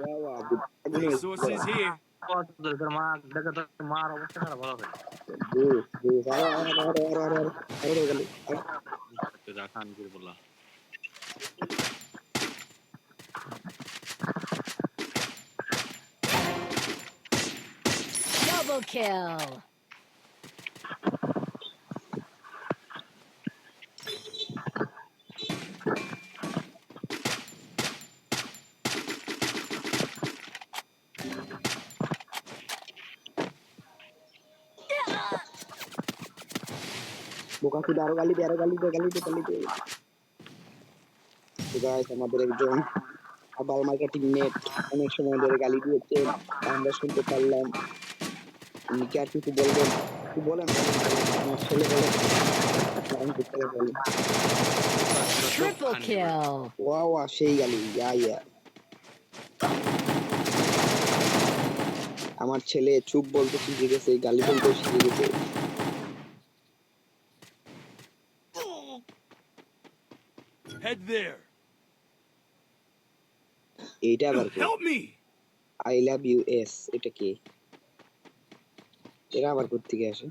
বাবা Resources here. তোর মা দেখে তোর মার অবস্থা খারাপ হলো ভাই বুস বুস আরে গেল তুই খান কি বলা Double kill. বোকা কি আরো গালি দে তো গাইস আমাদের একজন আবাল মার্কা টিমমেট অনেক সময় ধরে গালি দিয়েছে আমরা শুনতে পারলাম উনি কি আর কিছু বলবেন কি বলেন আমার ছেলে বলে আমি কি ছেলে বলি Triple kill. ওয়া সেই গালি ইয়া আমার ছেলে চুপ বলতে শিখে গেছে গালি বলতে শিখে গেছে Head there. এইটা আবার কি Help me. I love U S এটা কি এরা আবার কোথা থেকে আসে